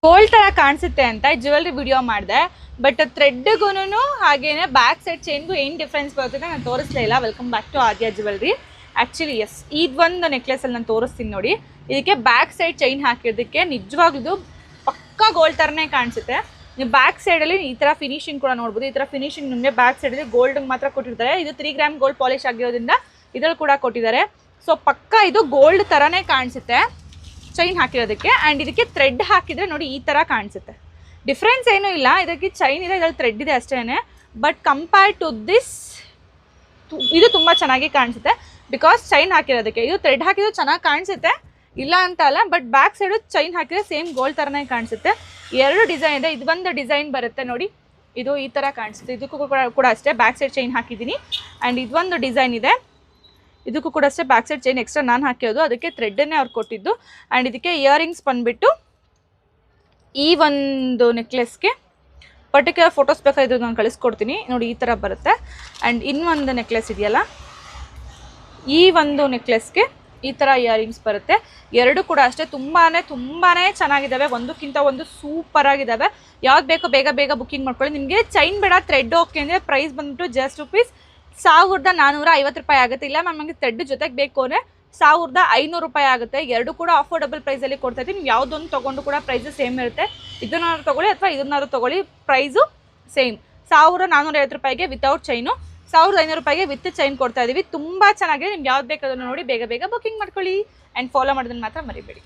Gold ತರ ಕಾಣಿಸುತ್ತೆ ಅಂತ ಜ್ಯುವೆಲ್ರಿ ವಿಡಿಯೋ ಮಾಡಿದೆ. ಬಟ್ ಥ್ರೆಡ್ಗೂ ಹಾಗೇನೆ ಬ್ಯಾಕ್ ಸೈಡ್ ಚೈನ್ಗೂ ಏನು ಡಿಫ್ರೆನ್ಸ್ ಬರುತ್ತೆ ನಾನು ತೋರಿಸ್ಲೇ ಇಲ್ಲ. Welcome back to Aadya jewellery. Actually yes, ಇದೊಂದು ನೆಕ್ಲೆಸಲ್ಲಿ ನಾನು ತೋರಿಸ್ತೀನಿ ನೋಡಿ. ಇದಕ್ಕೆ ಬ್ಯಾಕ್ ಸೈಡ್ ಚೈನ್ ಹಾಕಿರೋದಕ್ಕೆ ನಿಜವಾಗ್ಲೂ ಪಕ್ಕಾ ಗೋಲ್ಡ್ ಥರನೇ ಕಾಣಿಸುತ್ತೆ. ನೀವು ಬ್ಯಾಕ್ ಸೈಡಲ್ಲಿ ಈ ಥರ ಫಿನಿಶಿಂಗ್ ಕೂಡ ನೋಡ್ಬೋದು. ಈ ಥರ ಫಿನಿಶಿಂಗ್ ನಿಮಗೆ ಬ್ಯಾಕ್ ಸೈಡಲ್ಲಿ ಗೋಲ್ಡ್ಗೆ ಮಾತ್ರ ಕೊಟ್ಟಿರ್ತಾರೆ. ಇದು 3 ಗ್ರಾಮ್ ಗೋಲ್ಡ್ ಪಾಲಿಶ್ ಆಗಿರೋದ್ರಿಂದ ಇದ್ರಲ್ಲಿ ಕೂಡ ಕೊಟ್ಟಿದ್ದಾರೆ. ಸೊ ಪಕ್ಕಾ ಇದು ಗೋಲ್ಡ್ ಥರನೇ ಕಾಣಿಸುತ್ತೆ ಚೈನ್ ಹಾಕಿರೋದಕ್ಕೆ. ಆ್ಯಂಡ್ ಇದಕ್ಕೆ ಥ್ರೆಡ್ ಹಾಕಿದರೆ ನೋಡಿ ಈ ಥರ ಕಾಣಿಸುತ್ತೆ. ಡಿಫ್ರೆನ್ಸ್ ಏನೂ ಇಲ್ಲ, ಇದಕ್ಕೆ ಚೈನ್ ಇದೆ, ಇದರಲ್ಲಿ ಥ್ರೆಡ್ ಇದೆ ಅಷ್ಟೇ. ಬಟ್ ಕಂಪೇರ್ ಟು ದಿಸ್ ಇದು ತುಂಬ ಚೆನ್ನಾಗಿ ಕಾಣಿಸುತ್ತೆ ಬಿಕಾಸ್ ಚೈನ್ ಹಾಕಿರೋದಕ್ಕೆ. ಇದು ಥ್ರೆಡ್ ಹಾಕಿದ್ರು ಚೆನ್ನಾಗಿ ಕಾಣಿಸುತ್ತೆ, ಇಲ್ಲ ಅಂತ ಅಲ್ಲ. ಬಟ್ ಬ್ಯಾಕ್ ಸೈಡು ಚೈನ್ ಹಾಕಿದ್ರೆ ಸೇಮ್ ಗೋಲ್ಡ್ ಥರನೇ ಕಾಣಿಸುತ್ತೆ. 2 ಡಿಸೈನ್ ಇದೆ. ಇದೊಂದು ಡಿಸೈನ್ ಬರುತ್ತೆ ನೋಡಿ, ಇದು ಈ ಥರ ಕಾಣಿಸುತ್ತೆ. ಇದಕ್ಕೂ ಕೂಡ ಅಷ್ಟೇ ಬ್ಯಾಕ್ ಸೈಡ್ ಚೈನ್ ಹಾಕಿದ್ದೀನಿ. ಆ್ಯಂಡ್ ಇದೊಂದು ಡಿಸೈನ್ ಇದೆ, ಇದಕ್ಕೂ ಕೂಡ ಅಷ್ಟೇ ಬ್ಯಾಕ್ ಸೈಡ್ ಚೈನ್ ಎಕ್ಸ್ಟ್ರಾ ನಾನು ಹಾಕಿರೋದು, ಅದಕ್ಕೆ ಥ್ರೆಡ್ಡನ್ನೇ ಅವ್ರು ಕೊಟ್ಟಿದ್ದು. ಆ್ಯಂಡ್ ಇದಕ್ಕೆ ಇಯರಿಂಗ್ಸ್ ಬಂದುಬಿಟ್ಟು ಈ ಒಂದು ನೆಕ್ಲೆಸ್ಗೆ ಪರ್ಟಿಕ್ಯುಲರ್ ಫೋಟೋಸ್ ಬೇಕಾದ್ರೆ ನಾನು ಕಳಿಸ್ಕೊಡ್ತೀನಿ ನೋಡಿ, ಈ ಥರ ಬರುತ್ತೆ. ಆ್ಯಂಡ್ ಇನ್ನೊಂದು ನೆಕ್ಲೆಸ್ ಇದೆಯಲ್ಲ, ಈ ಒಂದು ನೆಕ್ಲೆಸ್ಗೆ ಈ ಥರ ಇಯರಿಂಗ್ಸ್ ಬರುತ್ತೆ. 2 ಕೂಡ ಅಷ್ಟೇ ತುಂಬಾ ಚೆನ್ನಾಗಿದ್ದಾವೆ, ಒಂದಕ್ಕಿಂತ ಒಂದು ಸೂಪರ್ ಆಗಿದ್ದಾವೆ. ಯಾವ್ದು ಬೇಕೋ ಬೇಗ ಬೇಗ ಬುಕ್ಕಿಂಗ್ ಮಾಡ್ಕೊಳ್ಳಿ. ನಿಮಗೆ ಚೈನ್ ಬೇಡ ಥ್ರೆಡ್ ಓಕೆ ಅಂದರೆ ಪ್ರೈಸ್ ಬಂದುಬಿಟ್ಟು ಜಸ್ಟ್ ₹1450 ಆಗುತ್ತೆ. ಇಲ್ಲ ನಮಗೆ ಥ್ರೆಡ್ ಜೊತೆಗೆ ಬೇಕು ಅಂದರೆ ₹1500 ಆಗುತ್ತೆ. 2 ಕೂಡ ಅಫೋರ್ಡಬಲ್ ಪ್ರೈಸಲ್ಲಿ ಕೊಡ್ತಾ ಇದ್ದೀನಿ. ನೀವು ಯಾವುದೊಂದು ತೊಗೊಂಡು ಕೂಡ ಪ್ರೈಸು ಸೇಮ್ ಇರುತ್ತೆ. ಇದನ್ನಾದ್ರು ತೊಗೊಳ್ಳಿ ಅಥವಾ ಇದನ್ನಾದ್ರು ತೊಗೊಳ್ಳಿ, price same. ₹1450 without chain, ₹1500 with chain ಕೊಡ್ತಾ ಇದ್ದೀವಿ. ತುಂಬ ಚೆನ್ನಾಗಿದೆ. ನಿಮ್ಗೆ ಯಾವ್ದು ಬೇಕಾದ್ರೂ ನೋಡಿ ಬೇಗ ಬೇಗ ಬುಕ್ಕಿಂಗ್ ಮಾಡ್ಕೊಳ್ಳಿ. ಆ್ಯಂಡ್ ಫಾಲೋ ಮಾಡೋದನ್ನು ಮಾತ್ರ ಮರಿಬೇಡಿ.